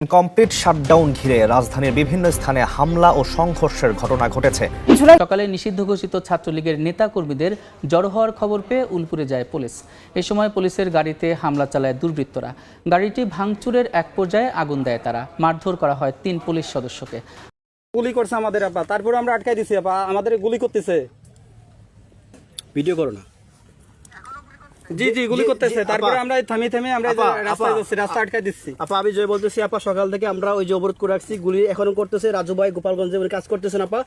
Complete shutdown ঘিরে রাজধানীর বিভিন্ন স্থানে হামলা ও সংঘর্ষের ঘটনা ঘটেছে। সকালে নিষিদ্ধ ঘোষিত ছাত্রলীগের নেতা কর্মীদের জড়ো হওয়ার খবর পেয়ে উলপুরে যায় পুলিশ। এ সময় পুলিশের গাড়িতে হামলা চালায় দুর্বৃত্তরা। গাড়িটি ভাঙচুরের এক পর্যায়ে আগুন দেয় তারা। মারধর করা হয় 3 পুলিশ সদস্যকে। গুলি করছে আমাদের আপা, তারপরে আমরা আটকাই দিছি আপা, আমাদের গুলি করতেছে। ভিডিও করো না। জি জি গুলি করতেছে, তারপরে আমরা থামিয়ে আমরা রাস্তায় যাচ্ছি, রাস্তা আটকাই দিচ্ছি। আপা আমি জয় বলতেছি আপা, সকাল থেকে আমরা ওই যে অবরোধ করে রাখছি, গুলি এখনো করতেছে। রাজু ভাই গোপালগঞ্জে উনি কাজ করতেছেন আপা।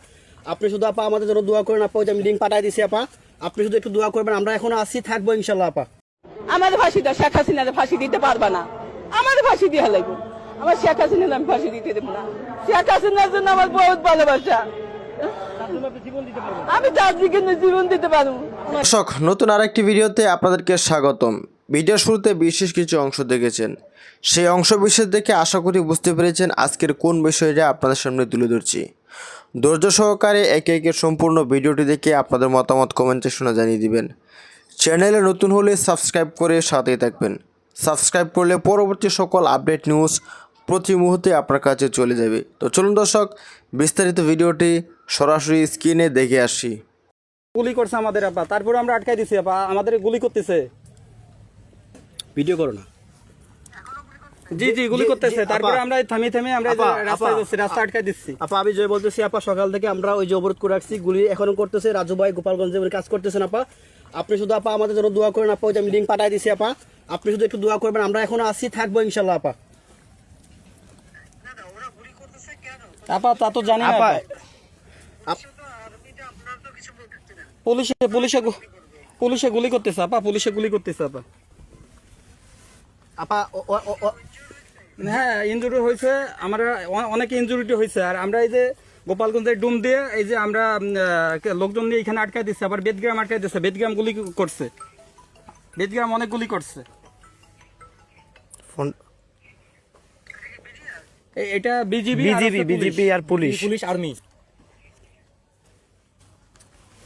আপনি শুধু আপা আমাদের জন্য দোয়া করেন আপা, ওই যে আমি লিঙ্ক পাঠাই দিছি আপা, আপনি শুধু একটু দোয়া করবেন, আমরা এখনো আসছি, থাকবো ইনশাল্লাহ আপা। আমাদের ফাঁসি দাও, শেখ হাসিনার ফাঁসি দিতে পারবা না, আমাদের ফাঁসি দিয়ে লাগবে। আমার শেখ হাসিনার আমি ফাঁসি দিতে দেবো না। শেখ হাসিনার জন্য আমার বহুত ভালোবাসা, আমি তার দিকে জীবন দিতে পারবো। দর্শক, নতুন আরেকটি ভিডিওতে আপনাদেরকে স্বাগতম। ভিডিওর শুরুতে বিশেষ কিছু অংশ দেখেছেন, সেই অংশ বিশেষ দেখে আশা করি বুঝতে পেরেছেন আজকের কোন বিষয়টা আপনাদের সামনে তুলে ধরছি। ধৈর্য সহকারে একে একে সম্পূর্ণ ভিডিওটি দেখে আপনাদের মতামত কমেন্ট সেকশনে জানিয়ে দিবেন। চ্যানেলে নতুন হলে সাবস্ক্রাইব করে সাথেই থাকবেন। সাবস্ক্রাইব করলে পরবর্তী সকল আপডেট নিউজ প্রতি মুহূর্তে আপনার কাছে চলে যাবে। তো চলুন দর্শক, বিস্তারিত ভিডিওটি সরাসরি স্ক্রিনে দেখে আসি। গুলি করছে আমাদের আপা, তারপরে আমরা আটকাই দিছি আপা, আমাদের গুলি করতেছে। ভিডিও করো না। জি জি গুলি করতেছে, তারপরে আমরা থামিয়ে আমরা রাস্তায় যাচ্ছি, রাস্তা আটকাই দিচ্ছি। আপা আমি জয় বলতেছি আপা, সকাল থেকে আমরা ওই যে অবরোধ করে রাখছি, গুলি এখনো করতেছে। রাজু ভাই গোপালগঞ্জে উনি কাজ করতেছেন আপা, আপনি শুধু আপা আমাদের জন্য দোয়া করেন আপা, ওই যে আমি লিঙ্ক পাঠাই দিছি আপা, আপনি শুধু একটু দোয়া করবেন, আমরা এখনো আসছি, থাকবো ইনশাল্লাহ আপা। আপা তা তো জানি না আপা। পুলিশে গুলি করতেছে আপা, পুলিশে গুলি করতেছে আপা। আপা হ্যাঁ ইনজুরি হয়েছে, আমরা অনেক ইনজুরিটি হয়েছে। আর আমরা এই যে গোপালগঞ্জের ডুম দিয়ে এই যে আমরা লোকজন নিয়ে এখানে আটকাই দিচ্ছে, আবার বেদগ্রাম আটকাই দিচ্ছে, বেদগ্রাম গুলি করছে, বেদগ্রাম অনেক গুলি করছে। এটা বিজিবি আর পুলিশ আর্মি।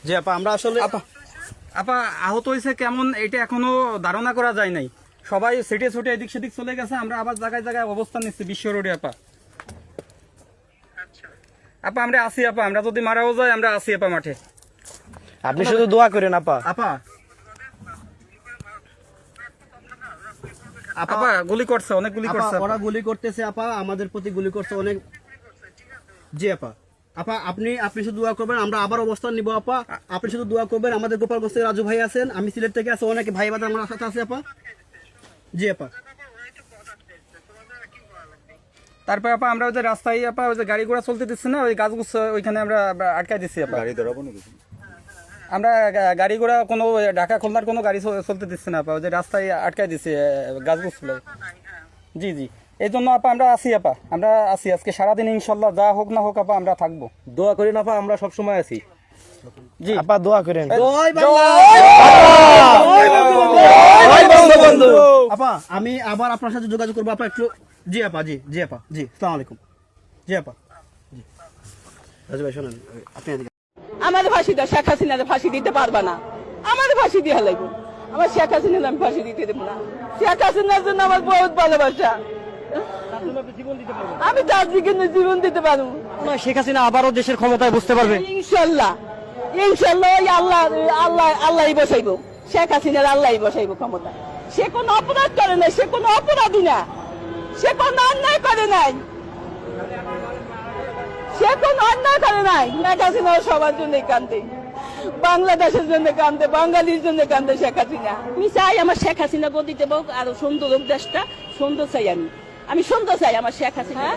জি আপা আমরা আসলে আপা আহত হয়েছে কেমন এটা এখনো ধারণা করা যায় নাই। সবাই সেটে ছুটে এদিক সেদিক চলে গেছে, আমরা আবার জায়গায় জায়গায় অবস্থান নিচ্ছি বিশ্ব রোডে আপা। আপা আমরা আসি আপা, আমরা যদি মারাও যাই আমরা আসি আপা মাঠে। আপনি শুধু দোয়া করেন আপা। আপা আপা গুলি করছে, অনেক গুলি করছে। ওরা গুলি করতেছে আপা, আমাদের প্রতি গুলি করছে অনেক। জি আপা, আপা আপনি শুধু দোয়া করবেন, আমরা আবার অবস্থান নিব আপা, আপনি শুধু দোয়া করবেন। আমাদের গোপালগঞ্জ থেকে রাজু ভাই আছেন, আমি সিলেট থেকে আছে, অনেক ভাই বাদার আমার সাথে আছে আপা। জি আপা। তারপর আপা আমরা ওই যে রাস্তায় আপা ওই যে গাড়ি ঘোড়া চলতে দিচ্ছি না, ওই গাছগুছ ওইখানে আমরা আটকাই দিচ্ছি আপা। আমরা গাড়ি ঘোড়া কোনো ঢাকা খুলনার কোনো গাড়ি চলতে দিচ্ছি না আপা, ওই যে রাস্তায় আটকাই দিচ্ছি গাছগুছ। জি জি এই জন্য আপা আমরা আসি আপা, আমরা আসি আজকে সারাদিন ইনশাল্লাহ, যা হোক না হোক আপা আমরা থাকবো। দোয়া করেন আপা, আমরা সব সময় আছি। জি আপা দোয়া করেন। আপা আমি আবার আপনার সাথে যোগাযোগ করবো আপা একটু। জি আপা, জি জি আপা, জি আসসালামু আলাইকুম। জি আপা, জি রাজু ভাই শোনেন, আপনি আমাদের ফাঁসি দাও, শেখ হাসিনার ফাঁসি দিতে পারবা না, আমাদের ফাঁসি দিয়ে লাগবে। আমার শেখ হাসিনার আমি ফাঁসি দিতে দেবো না। শেখ হাসিনার জন্য আমার বহুত ভালোবাসা, আমি তার দিকে জীবন দিতে পারবো। শেখ হাসিনা আবারও দেশের ক্ষমতায় বসতে পারবে ইনশাল্লাহ, ইনশাল্লাহ ওই আল্লাহই বসাইবো, শেখ হাসিনার আল্লাহই বসাইবো ক্ষমতা। সে কোনো অপরাধ করে নাই, সে কোনো অপরাধী না, সে কোনো অন্যায় করে নাই, সে কোনো অন্যায় করে নাই। শেখ হাসিনা সবার জন্য কান্দে, বাংলাদেশের জন্য কান্দে, বাঙালির জন্য কান্দে শেখ হাসিনা। আমি চাই আমার শেখ হাসিনা গদিতে হোক, আরো সুন্দর হোক দেশটা, সুন্দর চাই আমি সুন্দর চাই আমার শেখ হাসিনা।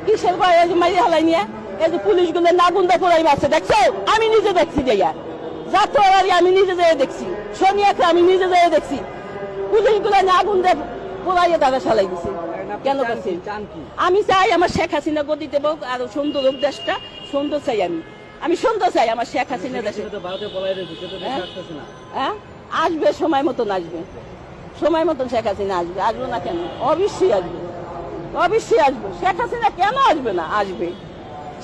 কিসের ভয় মারি হালাই নিয়ে এই যে পুলিশ গুলো নাগুন্দা পোড়াই মারছে, দেখছো? আমি নিজে দেখছি যাইয়া যাত্রাবাড়ি, আমি নিজে যেয়ে দেখছি, শনিয়াকে আমি নিজে যেয়ে দেখছি, পুলিশ গুলো আগুন দিয়ে পোড়াইয়া তারা সালাই দিছে। কেন করছি? আমি চাই আমার শেখ হাসিনা গদিতে হোক, আরো সুন্দর হোক দেশটা, সুন্দর চাই আমি সুন্দর চাই আমার শেখ হাসিনা দেশে। হ্যাঁ আসবে, সময় মতন আসবে, সময় মতন শেখ হাসিনা আসবে। আসবো না কেন? অবশ্যই আসবে, অবশ্যই আসবে। শেখ হাসিনা কেন আসবে না? আসবে।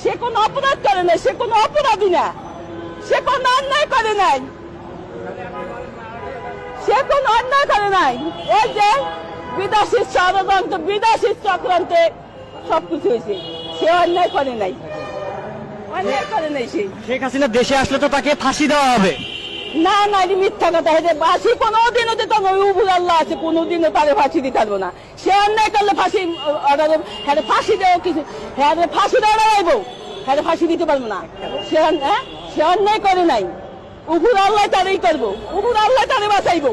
সে কোনো অপরাধ করে নাই, সে কোনো অপরাধী না, সে কোনো অন্যায় করে নাই, সে কোনো অন্যায় করে নাই। এই যে বিদেশি ষড়যন্ত্র, বিদেশি চক্রান্তে সবকিছু হয়েছে, সে অন্যায় করে নাই, অন্যায় করে নাই সে। শেখ হাসিনা দেশে আসলে তো তাকে ফাঁসি দেওয়া হবে। না না, এটা মিথ্যা কথা। হেঁটে ফাঁসি কোনোদিনও দিতে হবে, উপর আল্লাহ আছে, কোনোদিনও তারে ফাঁসি দিতে পারবো না। সে অন্যায় করলে ফাঁসি অর্ডারে, হ্যাঁ ফাঁসি দেওয়া কিছু, হ্যাঁ ফাঁসি দেওয়া আইবো, হ্যাঁ ফাঁসি দিতে পারবো না। সে অন্যায় করে নাই, উপর আল্লাহ তারই করবো, উপর আল্লাহ তারে বাঁচাইবো।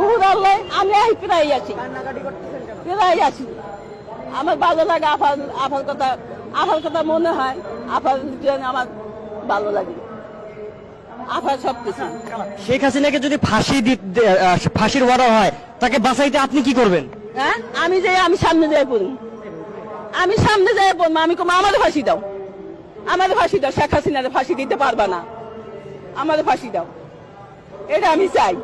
উপর আল্লাহ আমি প্রায় আছি, প্রায় আছি। আমার ভালো লাগে আফার কথা মনে হয়, আফার আমার ভালো লাগে, আফার সবকিছু। শেখ হাসিনাকে যদি ফাঁসির অর্ডার হয়, তাকে বাঁচাইতে আপনি কি করবেন? হ্যাঁ আমি সামনে যাই পড়ুন, আমি সামনে যাই পড়বো, আমি কম আমাদের ফাঁসি দাও, আমাদের ফাঁসি দাও, শেখ হাসিনারে ফাঁসি দিতে পারবা না, আমাদের ফাঁসি দাও, এটা আমি চাই।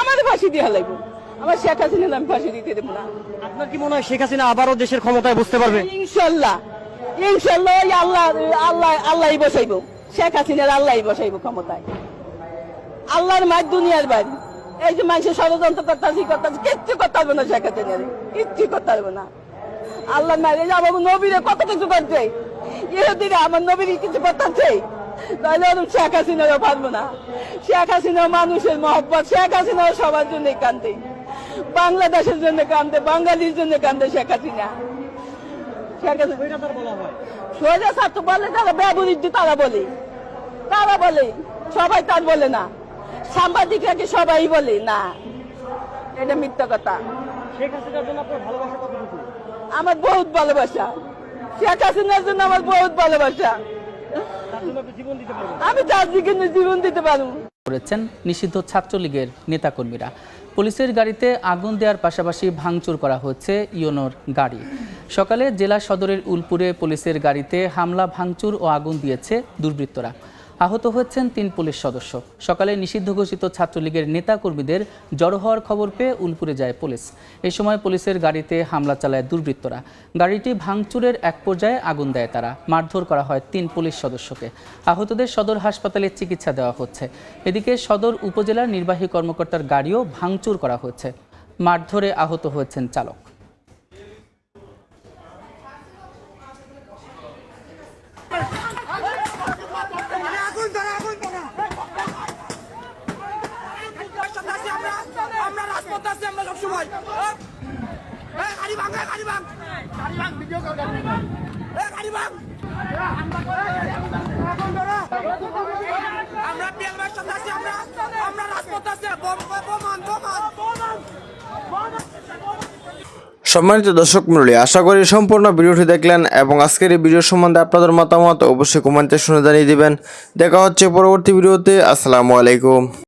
আমাদের ফাঁসি দিয়ে লাগবো, আমার শেখ হাসিনার আমি ফাঁসি দিতে দেবো না। আপনার কি মনে হয় শেখ হাসিনা আবারও দেশের ক্ষমতায় বসতে পারবে? ইনশাল্লাহ, ইনশাল্লাহ আল্লাহই বসাইবো, শেখ হাসিনার আল্লাহই বসাইবো ক্ষমতায়। আল্লাহর মাঠ দুনিয়ার বাড়ি। এই যে মানুষের ষড়যন্ত্র করতেছি কিচ্ছু করতে পারবো না, শেখ হাসিনার কিচ্ছু করতে পারবো না। আল্লাহর মাঠ, এই যে আমার নবীরে কত কিছু করছে, ইহুদিরা আমার নবীর কিছু করতেছে, তাহলে ওরকম শেখ হাসিনারও পারবো না। শেখ হাসিনা মানুষের মহব্বত, শেখ হাসিনাও সবার জন্য কান্দে, বাংলাদেশের জন্য কান্দে, বাঙালির জন্য কান্দে শেখ হাসিনা। শেখ হাসিনা সোজা ছাত্র বলে, তারা ব্যবহৃত, তারা বলে, সবাই তার বলে না, সাংবাদিকরা কি সবাই বলে না, এটা মিথ্যা কথা। শেখ হাসিনার জন্য আপনার ভালোবাসা কতটুকু? আমার বহুত ভালোবাসা, শেখ হাসিনার জন্য আমার বহুত ভালোবাসা, আমি তার দিকে জীবন দিতে পারবো। করেছেন নিষিদ্ধ ছাত্রলীগের নেতাকর্মীরা। পুলিশের গাড়িতে আগুন দেওয়ার পাশাপাশি ভাঙচুর করা হচ্ছে ইওনোর গাড়ি। সকালে জেলা সদরের উলপুরে পুলিশের গাড়িতে হামলা, ভাঙচুর ও আগুন দিয়েছে দুর্বৃত্তরা। আহত হয়েছেন 3 পুলিশ সদস্য। সকালে নিষিদ্ধ ঘোষিত ছাত্রলীগের নেতাকর্মীদের জড়ো হওয়ার খবর পেয়ে উলপুরে যায় পুলিশ। এই সময় পুলিশের গাড়িতে হামলা চালায় দুর্বৃত্তরা। গাড়িটি ভাঙচুরের এক পর্যায়ে আগুন দেয় তারা। মারধর করা হয় 3 পুলিশ সদস্যকে। আহতদের সদর হাসপাতালে চিকিৎসা দেওয়া হচ্ছে। এদিকে সদর উপজেলার নির্বাহী কর্মকর্তার গাড়িও ভাঙচুর করা হয়েছে। মারধরে আহত হয়েছেন চালক। সম্মানিত দর্শক মণ্ডলী, আশা করি সম্পূর্ণ ভিডিওটি দেখলেন এবং আজকের এই ভিডিও সম্বন্ধে আপনাদের মতামত অবশ্যই কমেন্টে শুনে জানিয়ে দিবেন। দেখা হচ্ছে পরবর্তী ভিডিওতে। আসসালামু আলাইকুম।